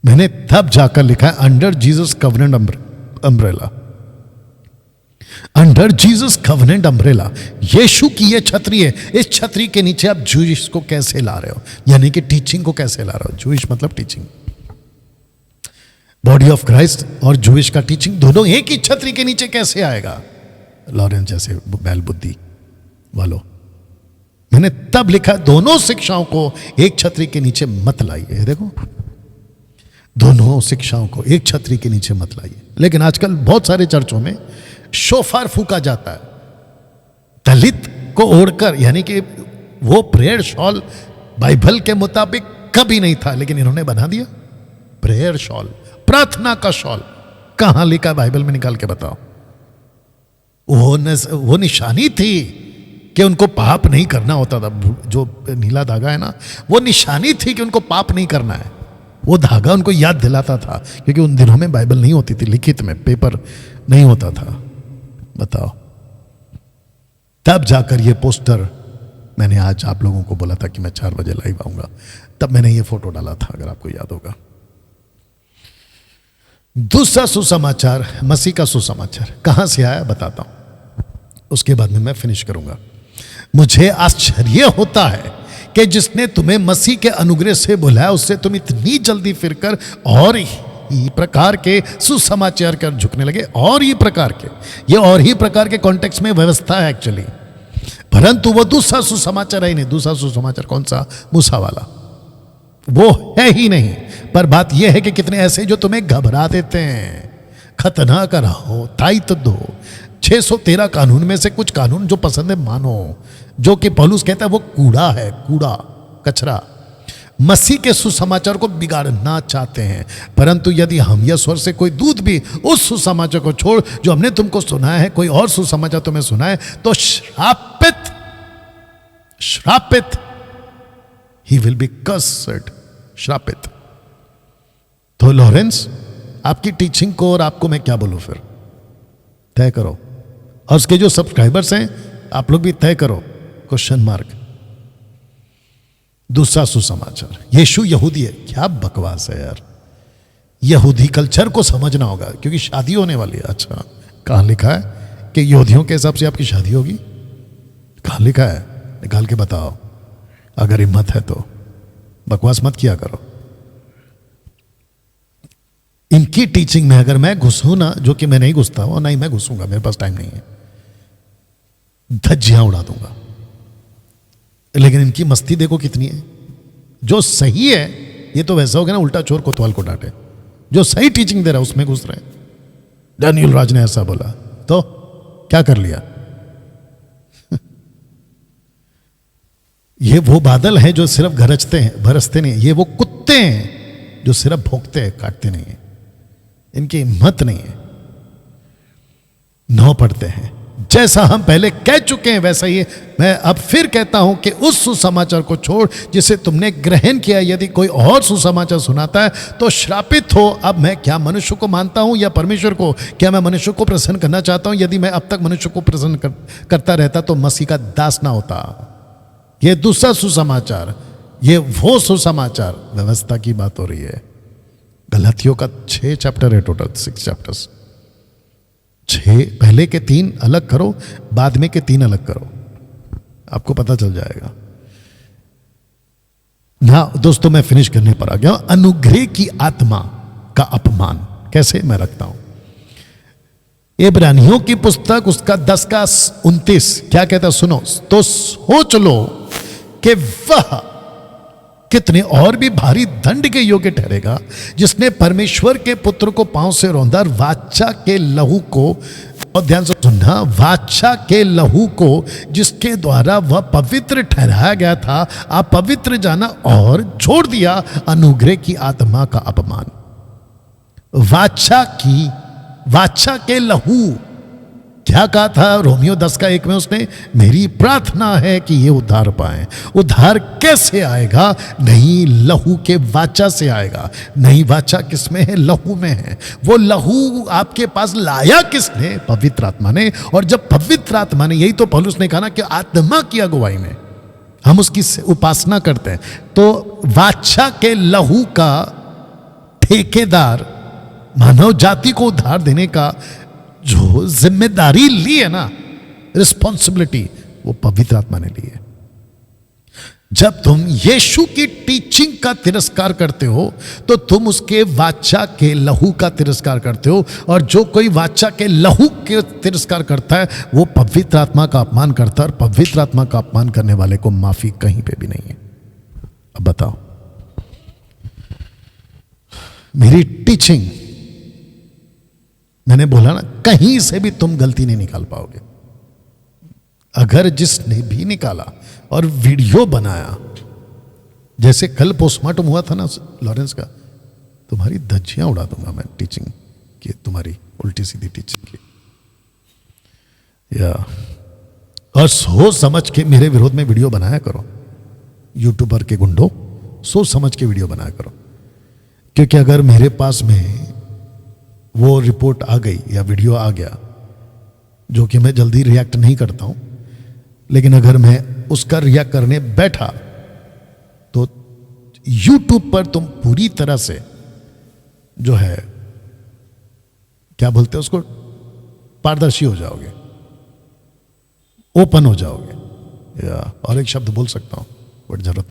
मैंने तब जाकर लिखा है under Jesus covenant umbrella, under Jesus covenant umbrella. यीशु की ये छतरी है, इस छतरी के नीचे आप जूइश को कैसे ला रहे हो, यानी कि टीचिंग को कैसे ला रहे हो। जूइश मतलब टीचिंग, बॉडी ऑफ क्राइस्ट और जूइश का टीचिंग दोनों एक ही छतरी के नीचे कैसे आएगा। लॉरेंस जैसे बैल बुद्धि वालों, मैंने तब लिखा दोनों शिक्षाओं को एक छतरी के नीचे मत लाइए। देखो, दोनों शिक्षाओं को एक छतरी के नीचे मत लाइए। लेकिन आजकल बहुत सारे चर्चों में शोफार फूका जाता है दलित को ओढ़कर, यानी कि वो प्रेयर शॉल बाइबल के मुताबिक कभी नहीं था, लेकिन इन्होंने बना दिया प्रेयर शॉल, प्रार्थना का शॉल। कहां लिखा बाइबल में, निकाल के बताओ। वो निशानी थी कि उनको पाप नहीं करना होता था। जो नीला धागा है ना, वो निशानी थी कि उनको पाप नहीं करना है। वो धागा उनको याद दिलाता था, क्योंकि उन दिनों में बाइबल नहीं होती थी, लिखित में पेपर नहीं होता था। बताओ, तब जाकर ये पोस्टर, मैंने आज आप लोगों को बोला था कि मैं 4 बजे लाइव आऊंगा, तब मैंने ये फोटो डाला था, अगर आपको याद होगा। दूसरा सुसमाचार, मसीह का सुसमाचार कहां से आया बताता हूं, उसके बाद में मैं फिनिश करूंगा। मुझे आश्चर्य होता है कि जिसने तुम्हें मसीह के अनुग्रह से बुलाया, उससे तुम इतनी जल्दी फिरकर और ही प्रकार के सुसमाचार कर झुकने लगे। और ही प्रकार के, ये और ही प्रकार के कॉन्टेक्स्ट में व्यवस्था है एक्चुअली, परंतु वो दूसरा सुसमाचार है ही नहीं। दूसरा सुसमाचार कौन सा? मूसा वाला, वो है ही नहीं। पर बात यह है कि कितने ऐसे जो तुम्हें घबरा देते हैं, खतना कराओ, ताइत दो। 613 कानून में से कुछ कानून जो पसंद है मानो, जो कि पौलुस कहता है वो कूड़ा है, कूड़ा कचरा। मसीह के सुसमाचार को बिगाड़ना चाहते हैं, परंतु यदि हम यह स्वर से कोई दूत भी उस सुसमाचार को छोड़ जो हमने तुमको सुनाया है, कोई और सुसमाचार तुम्हें सुना है, तो श्रापित, श्रापित, ही विल बी कर्स्ड, श्रापित। तो लॉरेंस, आपकी टीचिंग को और आपको मैं क्या बोलूं फिर? तय करो, और उसके जो सब्सक्राइबर्स हैं आप लोग भी तय करो, क्वेश्चन मार्क। दूसरा सुसमाचार, यीशु यहूदी है, क्या बकवास है यार। यहूदी कल्चर को समझना होगा, क्योंकि शादी होने वाली है। अच्छा, कहां लिखा है कि यहूदियों के हिसाब से आपकी शादी होगी? कहां लिखा है? निकाल के बताओ, अगर हिम्मत है तो। बकवास मत किया करो। इनकी टीचिंग में अगर मैं घुसूं ना, जो कि मैं नहीं घुसता हूं, नहीं मैं घुसूंगा, मेरे पास टाइम नहीं है, धज्जियां उड़ा दूंगा। लेकिन इनकी मस्ती देखो कितनी है। जो सही है, ये तो वैसा हो गया ना, उल्टा चोर कोतवाल को डांटे। जो सही टीचिंग दे रहा है उसमें घुस रहे हैं। डैनियल राज ने ऐसा बोला, तो क्या कर लिया? ये वो बादल हैं जो सिर्फ गरजते हैं, बरसते नहीं। ये वो कुत्ते हैं जो सिर्फ भौंकते हैं, काटते नहीं है। इनकी हिम्मत नहीं है, नौ पढ़ते हैं। जैसा हम पहले कह चुके हैं वैसा ही मैं अब फिर कहता हूं कि उस सुसमाचार को छोड़ जिसे तुमने ग्रहण किया। यदि कोई और सुसमाचार सुनाता है तो श्रापित हो। अब मैं क्या मनुष्य को मानता हूं या परमेश्वर को? क्या मैं मनुष्य को प्रसन्न करना चाहता हूं? यदि मैं अब तक मनुष्य को प्रसन्न करता रहता तो मसीह का दास ना होता। यह दूसरा सुसमाचार, ये वो सुसमाचार, व्यवस्था की बात हो रही है। गलातियों का 6 चैप्टर है, टोटल 6 चैप्टर्स। 6 पहले के 3 अलग करो, बाद में के 3 अलग करो, आपको पता चल जाएगा ना। दोस्तों, मैं फिनिश करने पर आ गया। अनुग्रह की आत्मा का अपमान कैसे मैं रखता हूं। इब्रानियों की पुस्तक उसका 10 का 29 क्या कहता है, सुनो। तो सोच लो कि वह कितने और भी भारी दंड के योग्य ठहरेगा जिसने परमेश्वर के पुत्र को पांव से रौंदा, वाचा के लहू को, और ध्यान से सुनना, वाचा के लहू को जिसके द्वारा वह पवित्र ठहराया गया था, आप पवित्र जाना और छोड़ दिया अनुग्रह की आत्मा का अपमान। वाचा के लहू क्या कहा था रोमियो 10 का 1 में उसने? मेरी प्रार्थना है कि ये उद्धार पाए। उद्धार कैसे आएगा? नहीं लहू के वाचा से आएगा। नहीं, वाचा किसमें है? लहू में है। वो लहू आपके पास लाया किसने? पवित्र आत्मा ने। और जब पवित्र आत्मा ने, यही तो पौलुस ने कहा ना कि आत्मा की अगुवाई में हम उसकी उपासना करते हैं, तो वाचा के लहू का ठेकेदार मानव जाति को उद्धार देने का जो जिम्मेदारी ली है ना, रिस्पॉन्सिबिलिटी, वो पवित्र आत्मा ने ली है। जब तुम यीशु की टीचिंग का तिरस्कार करते हो तो तुम उसके वाचा के लहू का तिरस्कार करते हो, और जो कोई वाचा के लहू के तिरस्कार करता है वो पवित्र आत्मा का अपमान करता है, और पवित्र आत्मा का अपमान करने वाले को माफी कहीं पे भी नहीं है। अब बताओ, मेरी टीचिंग, मैंने बोला ना, कहीं से भी तुम गलती नहीं निकाल पाओगे। अगर जिसने भी निकाला और वीडियो बनाया, जैसे कल पोस्टमार्टम हुआ था ना लॉरेंस का, तुम्हारी धज्जियां उड़ा दूंगा मैं टीचिंग की, तुम्हारी उल्टी सीधी टीचिंग की। या और सोच समझ के मेरे विरोध में वीडियो बनाया करो, यूट्यूबर के गुंडों, सोच समझ के वीडियो बनाया करो। क्योंकि अगर मेरे पास में वो रिपोर्ट आ गई या वीडियो आ गया, जो कि मैं जल्दी रिएक्ट नहीं करता हूं, लेकिन अगर मैं उसका रिएक्ट करने बैठा तो YouTube पर तुम पूरी तरह से जो है, क्या बोलते हैं उसको, पारदर्शी हो जाओगे, ओपन हो जाओगे। या और एक शब्द बोल सकता हूं बट जरूरत